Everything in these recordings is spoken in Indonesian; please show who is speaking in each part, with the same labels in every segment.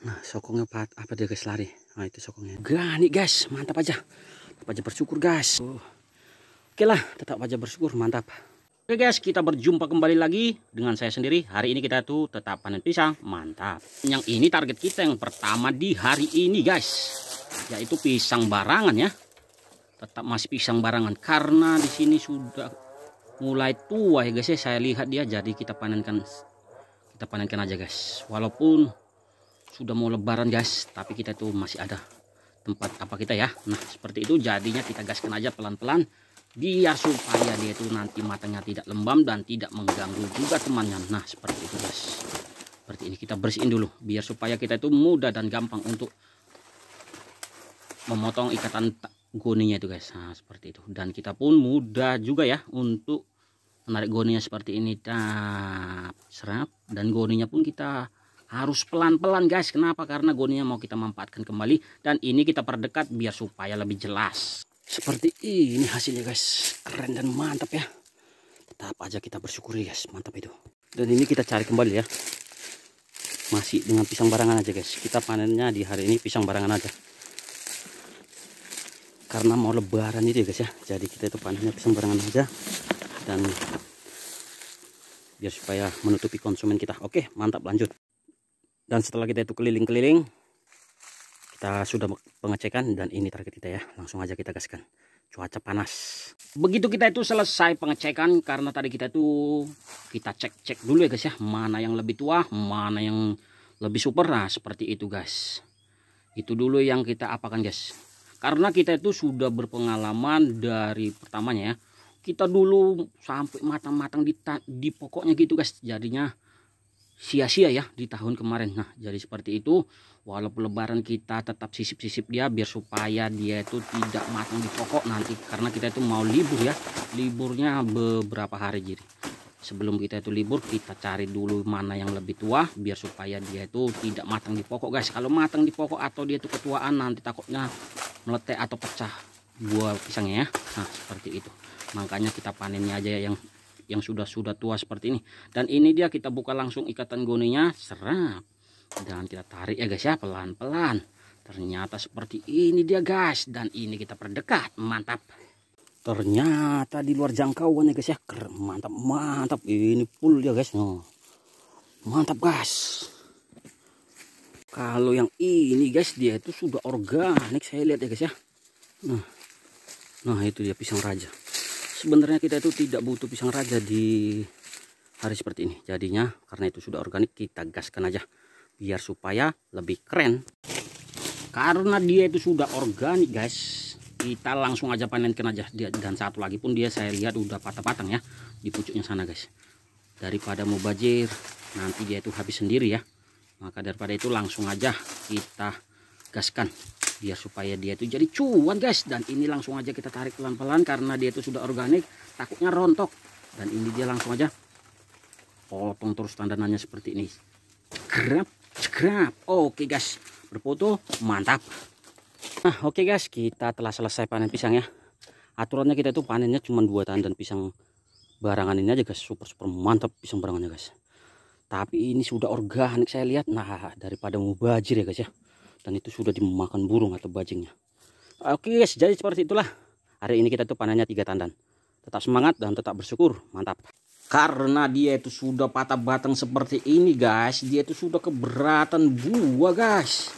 Speaker 1: Nah, sokongnya apa dia guys, lari. Nah, itu sokongnya. Gani guys, mantap aja. Tetap aja bersyukur guys. Oke lah, tetap aja bersyukur, mantap. Oke guys, kita berjumpa kembali lagi dengan saya sendiri. Hari ini kita tuh tetap panen pisang, mantap. Yang ini target kita yang pertama di hari ini guys, yaitu pisang barangan ya. Tetap masih pisang barangan karena di sini sudah mulai tua ya guys ya. Saya lihat dia, jadi kita panenkan aja guys. Walaupun sudah mau lebaran guys, tapi kita tuh masih ada tempat apa kita ya. Nah seperti itu, jadinya kita gaskan aja pelan-pelan biar supaya dia itu nanti matangnya tidak lembam dan tidak mengganggu juga temannya. Nah seperti itu guys, seperti ini kita bersihin dulu biar supaya kita itu mudah dan gampang untuk memotong ikatan goninya itu guys. Nah seperti itu, dan kita pun mudah juga ya untuk menarik goninya seperti ini. Nah serap, dan goninya pun kita harus pelan-pelan guys. Kenapa? Karena goninya mau kita manfaatkan kembali, dan ini kita perdekat biar supaya lebih jelas. Seperti ini hasilnya guys, keren dan mantap ya. Tetap aja kita bersyukuri guys, mantap itu. Dan ini kita cari kembali ya, masih dengan pisang barangan aja guys. Kita panennya di hari ini pisang barangan aja, karena mau lebaran itu ya guys ya. Jadi kita itu panennya pisang barangan aja, dan biar supaya menutupi konsumen kita. Oke mantap, lanjut. Dan setelah kita itu keliling-keliling, kita sudah pengecekan, dan ini target kita ya. Langsung aja kita gaskan. Cuaca panas. Begitu kita itu selesai pengecekan, karena tadi kita cek dulu ya guys ya, mana yang lebih tua, mana yang lebih super. Nah seperti itu guys. Itu dulu yang kita apakan guys. Karena kita itu sudah berpengalaman dari pertamanya ya. Kita dulu sampai matang-matang di pokoknya gitu guys. Jadinya sia-sia ya di tahun kemarin. Nah jadi seperti itu, walaupun lebaran kita tetap sisip-sisip dia biar supaya dia itu tidak matang di pokok nanti, karena kita itu mau libur ya, liburnya beberapa hari. Jadi sebelum kita itu libur, kita cari dulu mana yang lebih tua biar supaya dia itu tidak matang di pokok guys. Kalau matang di pokok atau dia itu ketuaan, nanti takutnya meletek atau pecah buah pisangnya ya. Nah seperti itu, makanya kita panennya aja yang sudah tua seperti ini. Dan ini dia, kita buka langsung ikatan goninya, serap, dan kita tarik ya guys ya, pelan-pelan. Ternyata seperti ini dia guys, dan ini kita perdekat, mantap. Ternyata di luar jangkauan ya guys ya, mantap. Ini full ya guys. Oh, mantap guys. Kalau yang ini guys, dia itu sudah organik, saya lihat ya guys ya. Nah itu dia pisang raja. Sebenarnya kita itu tidak butuh pisang raja di hari seperti ini. Jadinya karena itu sudah organik, kita gaskan aja biar supaya lebih keren. Karena dia itu sudah organik guys, kita langsung aja panenkan aja dia. Dan satu lagi pun dia saya lihat udah patah-patang ya di pucuknya sana guys. Daripada mau bajir nanti dia itu habis sendiri ya, maka daripada itu langsung aja kita gaskan biar supaya dia itu jadi cuan guys. Dan ini langsung aja kita tarik pelan-pelan karena dia itu sudah organik, takutnya rontok. Dan ini dia langsung aja potong terus tandanannya seperti ini. Grab. Oke guys, berfoto, mantap. Nah oke guys, kita telah selesai panen pisang ya. Aturannya kita itu panennya cuma 2 tandan pisang barangan ini aja guys. Super mantap pisang barangannya guys. Tapi ini sudah organik saya lihat. Nah daripada mau bajir ya guys ya, dan itu sudah dimakan burung atau bajingnya. Oke guys, jadi seperti itulah hari ini kita tuh panennya 3 tandan. Tetap semangat dan tetap bersyukur, mantap. Karena dia itu sudah patah batang seperti ini guys, dia itu sudah keberatan buah guys.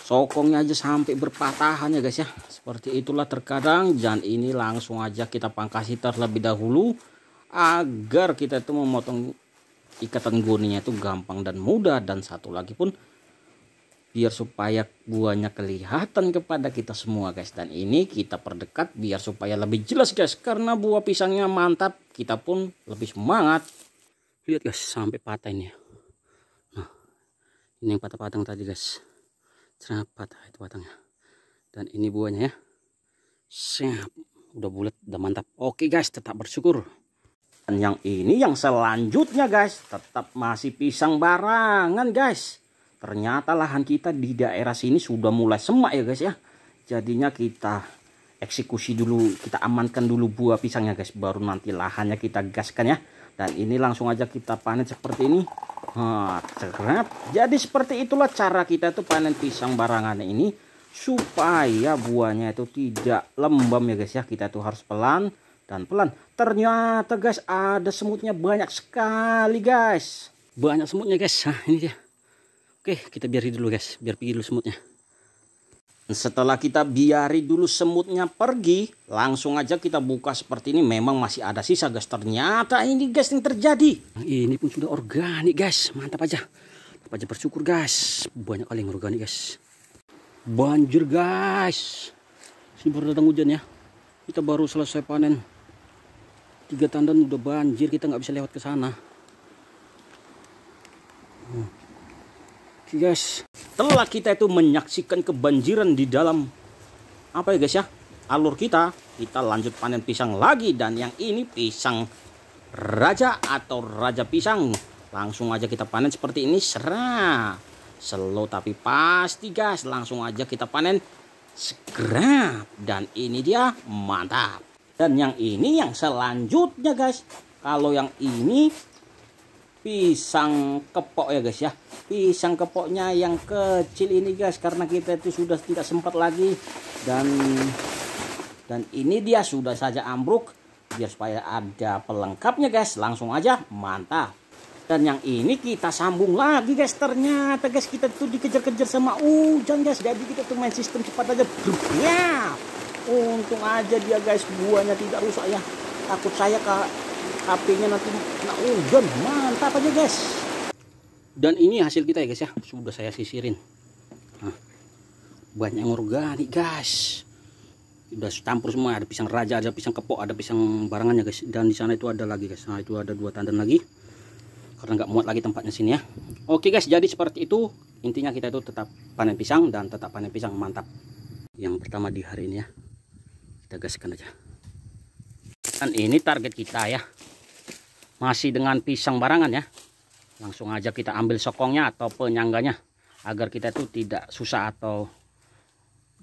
Speaker 1: Sokongnya aja sampai berpatahan ya guys ya. Seperti itulah terkadang. Dan ini langsung aja kita pangkasi terlebih dahulu agar kita itu memotong ikatan goninya itu gampang dan mudah. Dan satu lagi pun biar supaya buahnya kelihatan kepada kita semua guys. Dan ini kita perdekat biar supaya lebih jelas guys, karena buah pisangnya mantap, kita pun lebih semangat. Lihat guys, sampai patah ini. Nah ini yang patah-patang tadi guys, sangat patah itu batangnya. Dan ini buahnya ya, siap, udah bulat, udah mantap. Oke guys, tetap bersyukur. Dan yang ini yang selanjutnya guys, tetap masih pisang barangan guys. Ternyata lahan kita di daerah sini sudah mulai semak ya guys ya. Jadinya kita eksekusi dulu, kita amankan dulu buah pisangnya guys, baru nanti lahannya kita gaskan ya. Dan ini langsung aja kita panen seperti ini. Jadi seperti itulah cara kita tuh panen pisang barangan ini supaya buahnya itu tidak lembam ya guys ya. Kita tuh harus pelan dan pelan. Ternyata guys ada semutnya banyak sekali guys. Banyak semutnya guys. Nah ini dia. Oke kita biarin dulu guys. Biar pergi dulu semutnya. Setelah kita biari dulu semutnya pergi, langsung aja kita buka seperti ini. Memang masih ada sisa guys. Ternyata ini guys yang terjadi. Ini pun sudah organik guys. Mantap aja. Tetap aja bersyukur guys. Banyak kali yang organik guys. Banjir guys. Ini baru datang hujan ya. Kita baru selesai panen 3 tandan udah banjir. Kita nggak bisa lewat ke sana. Oke guys. Setelah kita itu menyaksikan kebanjiran di dalam apa ya guys ya, alur kita lanjut panen pisang lagi. Dan yang ini pisang raja atau raja pisang. Langsung aja kita panen seperti ini. Slow tapi pasti guys. Langsung aja kita panen segera. Dan ini dia mantap. Dan yang ini yang selanjutnya guys. Kalau yang ini pisang kepok ya guys ya. Pisang kepoknya yang kecil ini guys, karena kita itu sudah tidak sempat lagi. Dan ini dia sudah saja ambruk. Biar supaya ada pelengkapnya guys, langsung aja mantap. Dan yang ini kita sambung lagi guys. Ternyata guys kita tuh dikejar-kejar sama hujan guys. Jadi kita tuh main sistem cepat aja. Ya, untung aja dia guys buahnya tidak rusak ya. Takut saya HP-nya nanti kena hujan. Mantap aja guys. Dan ini hasil kita ya guys ya. Sudah saya sisirin. Nah, banyak yang organik guys. Sudah campur semua. Ada pisang raja, ada pisang kepok, ada pisang barangannya guys. Dan di sana itu ada lagi guys. Nah itu ada 2 tandan lagi. Karena nggak muat lagi tempatnya sini ya. Oke guys, jadi seperti itu. Intinya kita itu tetap panen pisang dan tetap panen pisang mantap. Yang pertama di hari ini ya. Kita gaskan aja. Dan ini target kita ya. Masih dengan pisang barangan ya. Langsung aja kita ambil sokongnya atau penyangganya. Agar kita itu tidak susah atau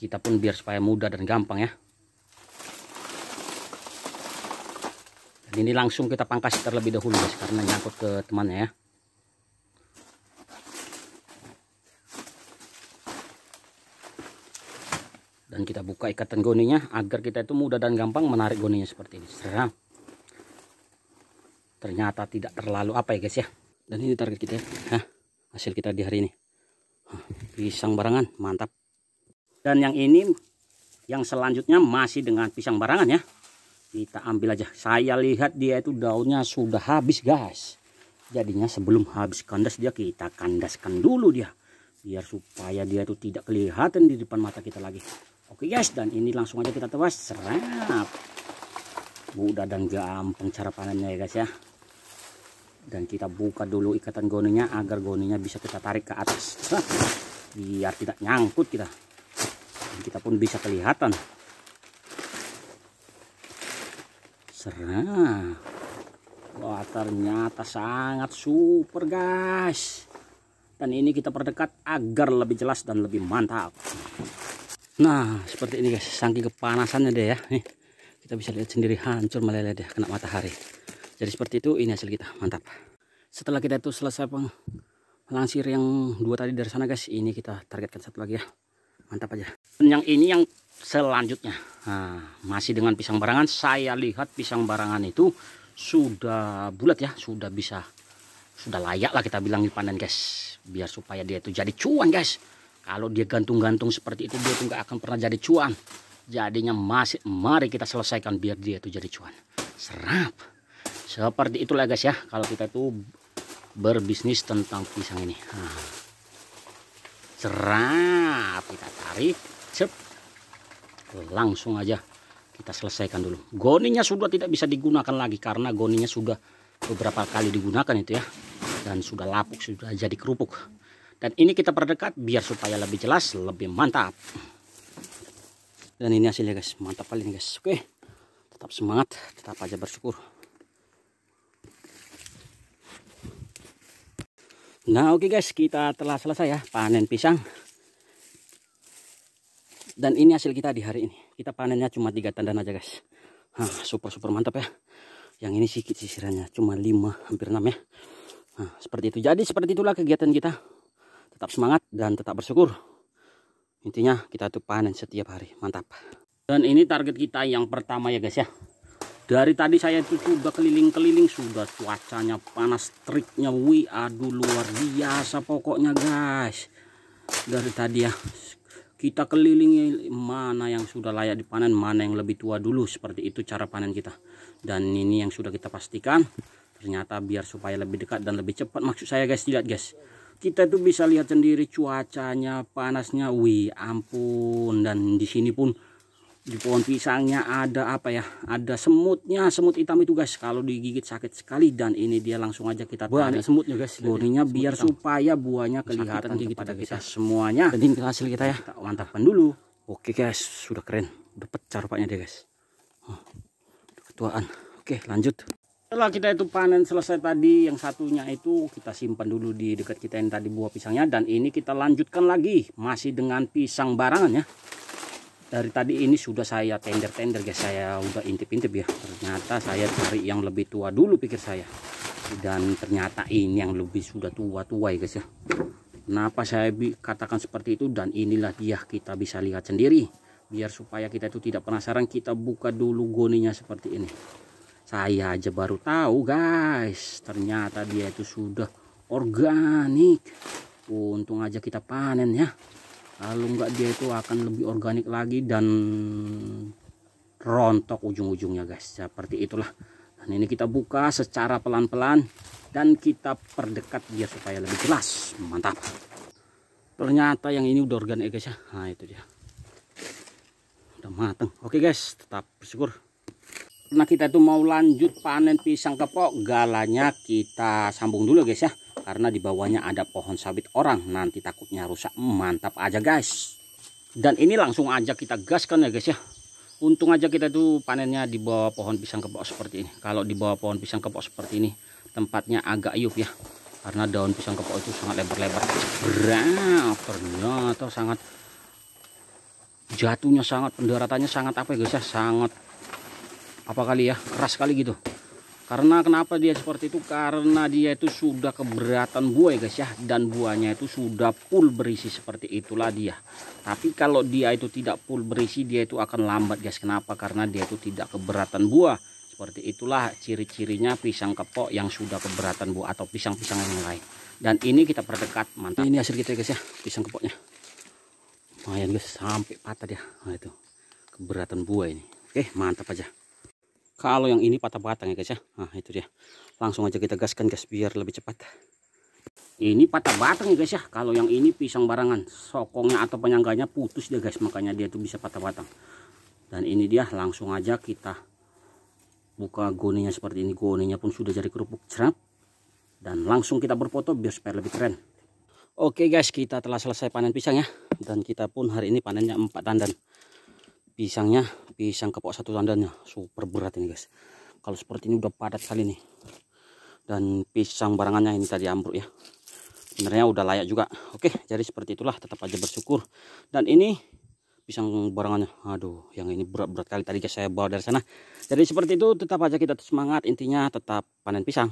Speaker 1: kita pun biar supaya mudah dan gampang ya. Dan ini langsung kita pangkas terlebih dahulu guys. Karena nyangkut ke temannya ya. Dan kita buka ikatan goninya. Agar kita itu mudah dan gampang menarik goninya seperti ini. Ternyata tidak terlalu apa ya guys ya. Dan ini target kita ya. Nah, hasil kita di hari ini. Pisang barangan mantap. Dan yang ini yang selanjutnya masih dengan pisang barangan ya. Kita ambil aja. Saya lihat dia itu daunnya sudah habis guys. Jadinya sebelum habis kandas dia kita kandaskan dulu dia. Biar supaya dia itu tidak kelihatan di depan mata kita lagi. Oke guys, dan ini langsung aja kita tebas. Mudah dan gampang cara panennya ya guys ya. Dan kita buka dulu ikatan goninya agar goninya bisa kita tarik ke atas. Biar tidak nyangkut kita. Dan kita pun bisa kelihatan. Wah ternyata sangat super guys. Dan ini kita perdekat agar lebih jelas dan lebih mantap. Nah seperti ini guys. Saking kepanasannya deh ya. Nih, kita bisa lihat sendiri hancur meleleh deh kena matahari. Jadi seperti itu, ini hasil kita, mantap. Setelah kita itu selesai melangsir yang 2 tadi dari sana guys, ini kita targetkan 1 lagi ya, mantap aja. Dan yang ini yang selanjutnya, nah, masih dengan pisang barangan. Saya lihat pisang barangan itu sudah bulat ya, sudah layak lah kita bilang dipanen guys. Biar supaya dia itu jadi cuan guys. Kalau dia gantung-gantung seperti itu, dia itu nggak akan pernah jadi cuan. Jadinya mari kita selesaikan biar dia itu jadi cuan. Seperti itulah guys ya, kalau kita itu berbisnis tentang pisang ini. Kita tarik, langsung aja kita selesaikan dulu. Goninya sudah tidak bisa digunakan lagi karena goninya sudah beberapa kali digunakan itu ya, dan sudah lapuk, sudah jadi kerupuk. Dan ini kita perdekat biar supaya lebih jelas, lebih mantap. Dan ini hasilnya guys, mantap kali ini guys. Oke, tetap semangat, tetap aja bersyukur. Nah oke guys, kita telah selesai ya panen pisang. Dan ini hasil kita di hari ini. Kita panennya cuma 3 tandan aja guys. Super mantap ya. Yang ini sedikit sisirannya, cuma 5 hampir 6 ya. Nah, seperti itu. Jadi seperti itulah kegiatan kita. Tetap semangat dan tetap bersyukur. Intinya kita tuh panen setiap hari. Mantap. Dan ini target kita yang pertama ya guys ya. Dari tadi saya itu sudah keliling-keliling, sudah cuacanya panas teriknya, wih, aduh luar biasa pokoknya guys. Dari tadi ya kita kelilingi mana yang sudah layak dipanen, mana yang lebih tua dulu, seperti itu cara panen kita. Dan ini yang sudah kita pastikan, ternyata biar supaya lebih dekat dan lebih cepat. Maksud saya guys, lihat guys, kita tuh bisa lihat sendiri cuacanya, panasnya, wih, ampun. Dan di sini pun di pohon pisangnya ada apa ya, ada semutnya, semut hitam itu guys, kalau digigit sakit sekali. Dan ini dia langsung aja kita tarik semutnya guys, goninya biar hitam, supaya buahnya kelihatan kepada kita semuanya. Dan ini hasil kita ya, kita mantapkan dulu. Oke guys, sudah keren, udah pecah rupanya dia guys. Ketuaan. Oke lanjut. Setelah kita itu panen selesai tadi, yang satunya itu kita simpan dulu di dekat kita yang tadi buah pisangnya. Dan ini kita lanjutkan lagi, masih dengan pisang barangan ya. Dari tadi ini sudah saya tender guys, saya udah intip-intip ya. Ternyata saya cari yang lebih tua dulu pikir saya. Dan ternyata ini yang lebih sudah tua-tua ya guys ya. Kenapa saya katakan seperti itu? Dan inilah dia, kita bisa lihat sendiri. Biar supaya kita itu tidak penasaran, kita buka dulu goninya seperti ini. Saya aja baru tahu guys, ternyata dia itu sudah organik. Untung aja kita panen ya. Kalau enggak dia itu akan lebih organik lagi dan rontok ujung-ujungnya guys. Seperti itulah. Dan ini kita buka secara pelan-pelan dan kita perdekat biar supaya lebih jelas. Mantap. Ternyata yang ini udah organik guys ya. Nah itu dia. Udah mateng. Oke guys, tetap bersyukur. Nah kita itu mau lanjut panen pisang kepok, galanya kita sambung dulu guys ya. Karena di bawahnya ada pohon sawit orang, nanti takutnya rusak. Mantap aja guys. Dan ini langsung aja kita gaskan ya guys ya. Untung aja kita tuh panennya di bawah pohon pisang kepok seperti ini. Kalau di bawah pohon pisang kepok seperti ini, tempatnya agak iup ya. Karena daun pisang kepok itu sangat lebar-lebar. Ternyata sangat jatuhnya, sangat pendaratannya sangat apa ya guys ya, sangat apa kali ya, keras kali gitu. Karena kenapa dia seperti itu? Karena dia itu sudah keberatan buah ya guys ya. Dan buahnya itu sudah full berisi, seperti itulah dia. Tapi kalau dia itu tidak full berisi, dia itu akan lambat guys. Kenapa? Karena dia itu tidak keberatan buah. Seperti itulah ciri-cirinya pisang kepok yang sudah keberatan buah atau pisang-pisang yang lain. Dan ini kita perdekat, mantap. Ini hasil kita guys ya, pisang kepoknya. Lumayan guys, sampai patah dia. Nah itu, keberatan buah ini. Oke, mantap aja. Kalau yang ini patah batang ya guys ya. Nah itu dia. Langsung aja kita gaskan guys biar lebih cepat. Ini patah batang ya guys ya. Kalau yang ini pisang barangan, sokongnya atau penyangganya putus dia guys. Makanya dia tuh bisa patah batang. Dan ini dia, langsung aja kita buka goninya seperti ini. Goninya pun sudah jadi kerupuk cerap. Dan langsung kita berfoto biar supaya lebih keren. Oke guys, kita telah selesai panen pisang ya. Dan kita pun hari ini panennya 4 tandan. Pisangnya pisang kepok 1 tandannya, super berat ini guys. Kalau seperti ini udah padat kali nih. Dan pisang barangannya ini tadi ambruk ya, sebenarnya udah layak juga. Oke, jadi seperti itulah, tetap aja bersyukur. Dan ini pisang barangannya, aduh yang ini berat-berat kali tadi guys, saya bawa dari sana. Jadi seperti itu, tetap aja kita semangat, intinya tetap panen pisang.